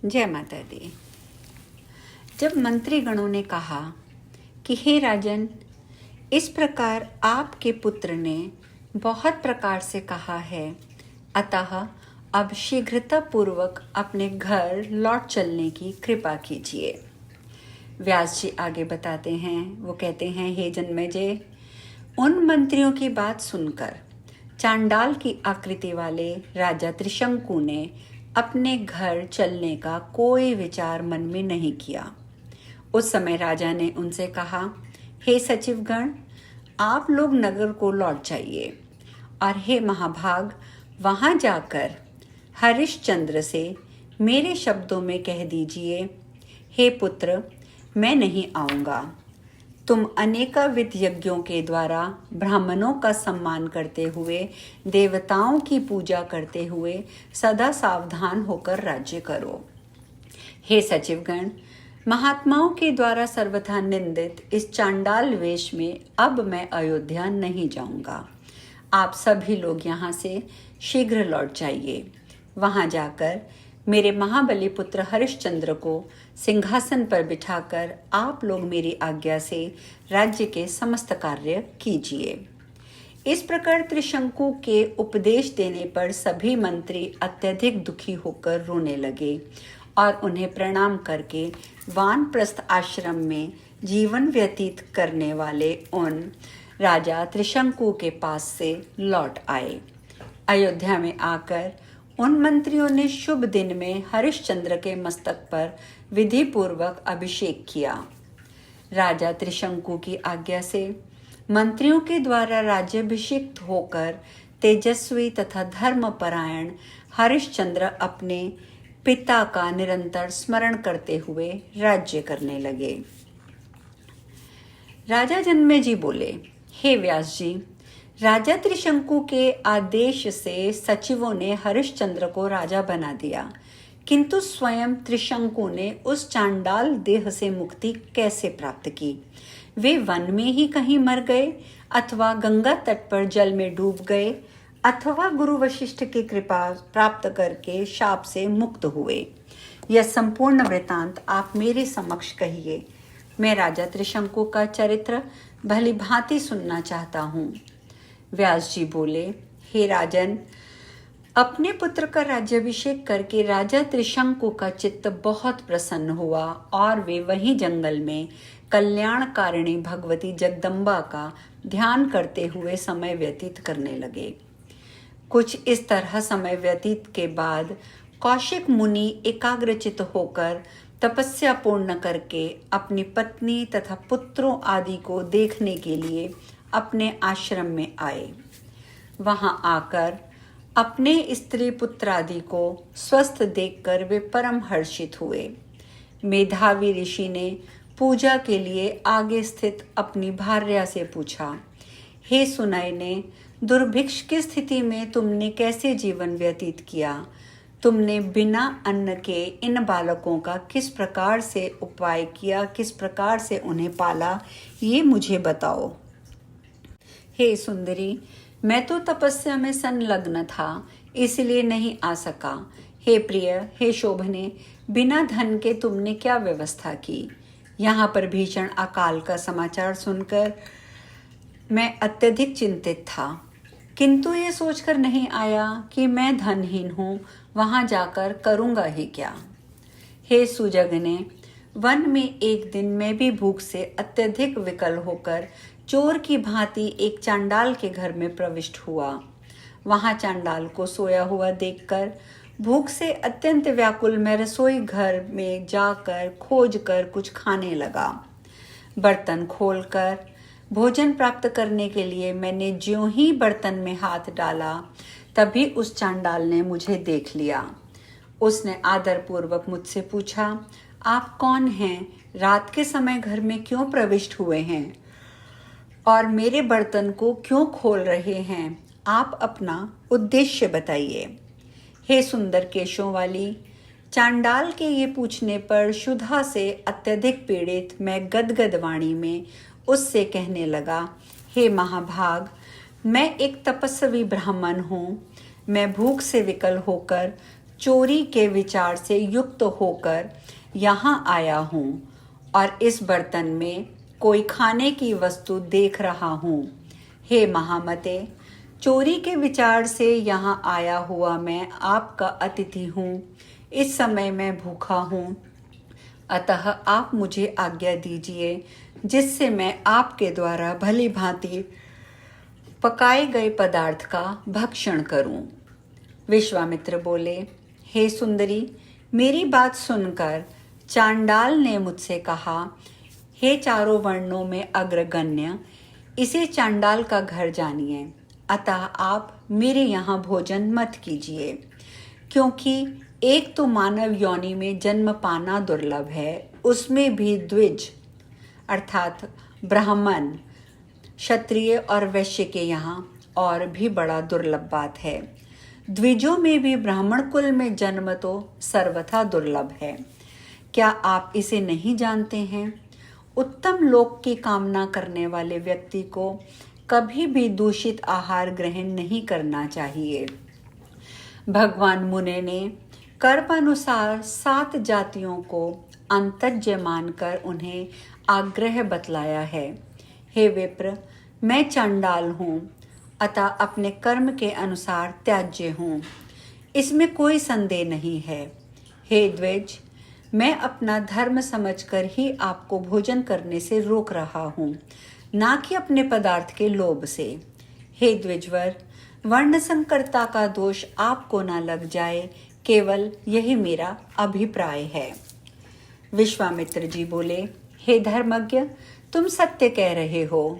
जय माता दी। जब मंत्रीगणों ने कहा कि हे राजन, इस प्रकार आपके पुत्र ने बहुत प्रकार से कहा है, अतः अब शीघ्रता पूर्वक अपने घर लौट चलने की कृपा कीजिए। व्यास जी आगे बताते हैं, वो कहते हैं, हे जन्मेजय, उन मंत्रियों की बात सुनकर चांडाल की आकृति वाले राजा त्रिशंकु ने अपने घर चलने का कोई विचार मन में नहीं किया। उस समय राजा ने उनसे कहा, हे सचिवगण, आप लोग नगर को लौट जाइए और हे महाभाग, वहां जाकर हरिश्चंद्र से मेरे शब्दों में कह दीजिए, हे पुत्र, मैं नहीं आऊँगा। तुम अनेकाविध यज्ञों के द्वारा ब्राह्मणों का सम्मान करते हुए, देवताओं की पूजा करते हुए सदा सावधान होकर राज्य करो। हे सचिवगण, महात्माओं के द्वारा सर्वथा निंदित इस चांडाल वेश में अब मैं अयोध्या नहीं जाऊंगा। आप सभी लोग यहाँ से शीघ्र लौट जाइए। वहाँ जाकर मेरे महाबली पुत्र हरिश्चंद्र को सिंहासन पर बिठाकर आप लोग मेरी आज्ञा से राज्य के समस्त कार्य कीजिए। इस प्रकार त्रिशंकु के उपदेश देने पर सभी मंत्री अत्यधिक दुखी होकर रोने लगे और उन्हें प्रणाम करके वानप्रस्थ आश्रम में जीवन व्यतीत करने वाले उन राजा त्रिशंकु के पास से लौट आए। अयोध्या में आकर उन मंत्रियों ने शुभ दिन में हरिश्चंद्र के मस्तक पर विधि पूर्वक अभिषेक किया। राजा त्रिशंकु की आज्ञा से मंत्रियों के द्वारा राज्याभिषिक्त होकर तेजस्वी तथा धर्मपरायण हरिश्चंद्र अपने पिता का निरंतर स्मरण करते हुए राज्य करने लगे। राजा जन्मेजय बोले, हे व्यास जी, राजा त्रिशंकु के आदेश से सचिवों ने हरिश्चंद्र को राजा बना दिया, किंतु स्वयं त्रिशंकु ने उस चांडाल देह से मुक्ति कैसे प्राप्त की? वे वन में ही कहीं मर गए, अथवा गंगा तट पर जल में डूब गए, अथवा गुरु वशिष्ठ की कृपा प्राप्त करके शाप से मुक्त हुए। यह संपूर्ण वृतांत आप मेरे समक्ष कहिए। मैं राजा त्रिशंकु का चरित्र भली भांति सुनना चाहता हूँ। व्यास जी बोले, हे राजन, अपने पुत्र का राज्याभिषेक करके राजा त्रिशंकु का चित्त बहुत प्रसन्न हुआ और वे वहीं जंगल में कल्याणकारिणी भगवती जगदम्बा का ध्यान करते हुए समय व्यतीत करने लगे। कुछ इस तरह समय व्यतीत के बाद कौशिक मुनि एकाग्रचित होकर तपस्या पूर्ण करके अपनी पत्नी तथा पुत्रों आदि को देखने के लिए अपने आश्रम में आए। वहां आकर अपने स्त्री पुत्र आदि को स्वस्थ देखकर वे परम हर्षित हुए। मेधावी ऋषि ने पूजा के लिए आगे स्थित अपनी भार्या से पूछा, हे सुनयने, दुर्भिक्ष की स्थिति में तुमने कैसे जीवन व्यतीत किया? तुमने बिना अन्न के इन बालकों का किस प्रकार से उपाय किया, किस प्रकार से उन्हें पाला, ये मुझे बताओ। हे सुंदरी, मैं तो तपस्या में संलग्न था, इसलिए नहीं आ सका। हे प्रिय, हे शोभने, बिना धन के तुमने क्या व्यवस्था की? यहाँ पर भीषण अकाल का समाचार सुनकर मैं अत्यधिक चिंतित था, किंतु ये सोचकर नहीं आया कि मैं धनहीन हूँ, वहाँ जाकर करूँगा ही क्या। हे सुजगने, वन में एक दिन मैं भी भूख से अत्यधिक विकल होकर चोर की भांति एक चांडाल के घर में प्रविष्ट हुआ। वहां चांडाल को सोया हुआ देखकर भूख से अत्यंत व्याकुल मैं रसोई घर में जाकर खोजकर कुछ खाने लगा। बर्तन खोलकर भोजन प्राप्त करने के लिए मैंने ज्यों ही बर्तन में हाथ डाला, तभी उस चांडाल ने मुझे देख लिया। उसने आदरपूर्वक मुझसे पूछा, आप कौन हैं? रात के समय घर में क्यों प्रविष्ट हुए हैं और मेरे बर्तन को क्यों खोल रहे हैं? आप अपना उद्देश्य बताइए। हे सुंदर केशों वाली, चांडाल के ये पूछने पर क्षुधा से अत्यधिक पीड़ित मैं गदगद वाणी में उससे कहने लगा, हे महाभाग, मैं एक तपस्वी ब्राह्मण हूँ। मैं भूख से विकल होकर चोरी के विचार से युक्त होकर यहाँ आया हूँ और इस बर्तन में कोई खाने की वस्तु देख रहा हूँ। हे महामते, चोरी के विचार से यहाँ आया हुआ मैं आपका अतिथि हूँ। इस समय मैं भूखा हूँ, अतः आप मुझे आज्ञा दीजिए जिससे मैं आपके द्वारा भली भांति पकाए गए पदार्थ का भक्षण करूं। विश्वामित्र बोले, हे सुंदरी, मेरी बात सुनकर चांडाल ने मुझसे कहा, हे चारों वर्णों में अग्रगण्य, इसे चांडाल का घर जानिए, अतः आप मेरे यहाँ भोजन मत कीजिए, क्योंकि एक तो मानव योनि में जन्म पाना दुर्लभ है, उसमें भी द्विज अर्थात ब्राह्मण, क्षत्रिय और वैश्य के यहाँ और भी बड़ा दुर्लभ बात है। द्विजों में भी ब्राह्मण कुल में जन्म तो सर्वथा दुर्लभ है। क्या आप इसे नहीं जानते हैं? उत्तम लोक की कामना करने वाले व्यक्ति को कभी भी दूषित आहार ग्रहण नहीं करना चाहिए। भगवान मुने ने कर्मानुसार 7 जातियों को अंतज्य मानकर उन्हें आग्रह बतलाया है। हे विप्र, मैं चांडाल हूँ, अतः अपने कर्म के अनुसार त्याज्य हूँ, इसमें कोई संदेह नहीं है। हे द्विज, मैं अपना धर्म समझकर ही आपको भोजन करने से रोक रहा हूँ, ना कि अपने पदार्थ के लोभ से। हे द्विजवर, वर्ण संकरता का दोष आपको ना लग जाए, केवल यही मेरा अभिप्राय है। विश्वामित्र जी बोले, हे धर्मज्ञ, तुम सत्य कह रहे हो।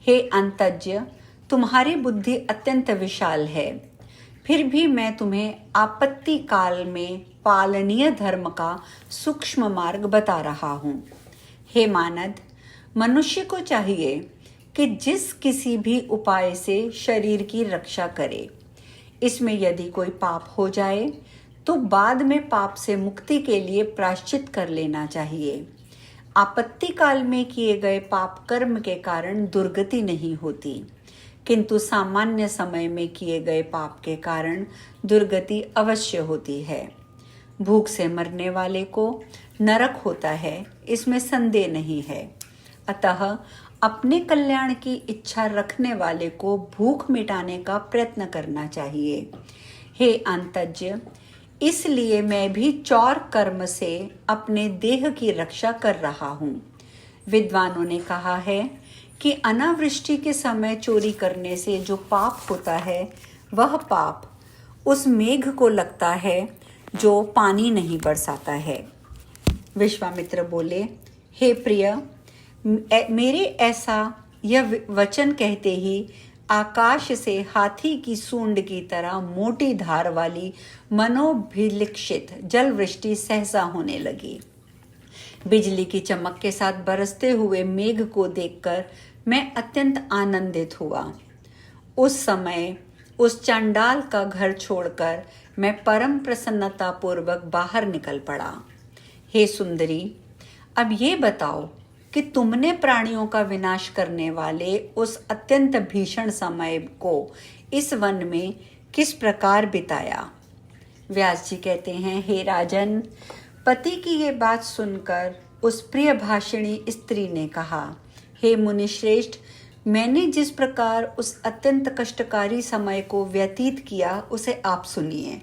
हे अंतज्य, तुम्हारी बुद्धि अत्यंत विशाल है, फिर भी मैं तुम्हें आपत्ति काल में पालनीय धर्म का सूक्ष्म मार्ग बता रहा हूँ। हे मानद, मनुष्य को चाहिए कि जिस किसी भी उपाय से शरीर की रक्षा करे। इसमें यदि कोई पाप हो जाए तो बाद में पाप से मुक्ति के लिए प्रायश्चित कर लेना चाहिए। आपत्ति काल में किए गए पाप कर्म के कारण दुर्गति नहीं होती, किंतु सामान्य समय में किए गए पाप के कारण दुर्गति अवश्य होती है। भूख से मरने वाले को नरक होता है, इसमें संदेह नहीं है। अतः अपने कल्याण की इच्छा रखने वाले को भूख मिटाने का प्रयत्न करना चाहिए। हे अंतज्य, इसलिए मैं भी चौर कर्म से अपने देह की रक्षा कर रहा हूँ। विद्वानों ने कहा है कि अनावृष्टि के समय चोरी करने से जो पाप होता है, वह पाप उस मेघ को लगता है जो पानी नहीं बरसाता है। विश्वामित्र बोले, हे प्रिय, मेरे ऐसा यह वचन कहते ही आकाश से हाथी की सूंड की तरह मोटी धार वाली मनोभिलिक्षित जल वृष्टि सहसा होने लगी। बिजली की चमक के साथ बरसते हुए मेघ को देखकर मैं अत्यंत आनंदित हुआ। उस समय उस चांडाल का घर छोड़कर मैं परम प्रसन्नता पूर्वक बाहर निकल पड़ा। हे सुंदरी, अब ये बताओ कि तुमने प्राणियों का विनाश करने वाले उस अत्यंत भीषण समय को इस वन में किस प्रकार बिताया। व्यास जी कहते हैं, हे राजन, पति की ये बात सुनकर उस प्रिय भाषिणी स्त्री ने कहा, हे मुनिश्रेष्ठ, मैंने जिस प्रकार उस अत्यंत कष्टकारी समय को व्यतीत किया उसे आप सुनिए।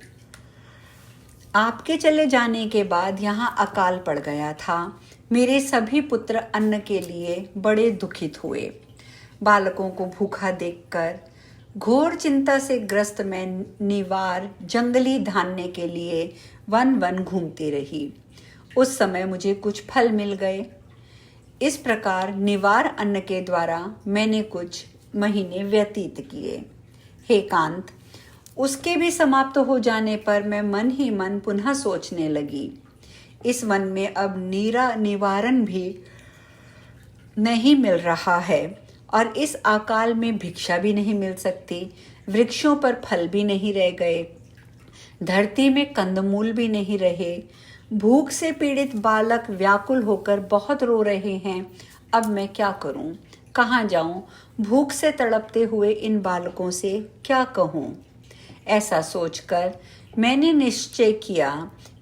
आपके चले जाने के बाद यहाँ अकाल पड़ गया था। मेरे सभी पुत्र अन्न के लिए बड़े दुखित हुए। बालकों को भूखा देखकर घोर चिंता से ग्रस्त मैं निवार जंगली धान्य के लिए वन वन घूमती रही। उस समय मुझे कुछ फल मिल गए। इस प्रकार निवार अन्न के द्वारा मैंने कुछ महीने व्यतीत किए। हे कांत, उसके भी समाप्त हो जाने पर मैं मन ही मन पुनः सोचने लगी, इस वन में अब निवारण भी नहीं मिल रहा है और इस अकाल में भिक्षा भी नहीं मिल सकती। वृक्षों पर फल भी नहीं रह गए, धरती में कंदमूल भी नहीं रहे। भूख से पीड़ित बालक व्याकुल होकर बहुत रो रहे हैं। अब मैं क्या करूं? कहाँ जाऊं? भूख से तड़पते हुए इन बालकों से क्या कहूं? ऐसा सोचकर मैंने निश्चय किया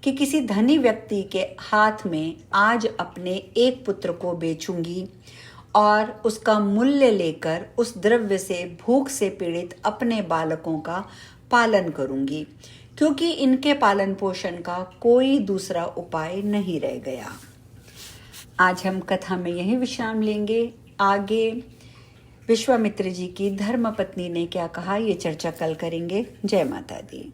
कि किसी धनी व्यक्ति के हाथ में आज अपने एक पुत्र को बेचूंगी और उसका मूल्य लेकर उस द्रव्य से भूख से पीड़ित अपने बालकों का पालन करूंगी, क्योंकि इनके पालन पोषण का कोई दूसरा उपाय नहीं रह गया। आज हम कथा में यही विश्राम लेंगे। आगे विश्वामित्र जी की धर्मपत्नी ने क्या कहा, ये चर्चा कल करेंगे। जय माता दी।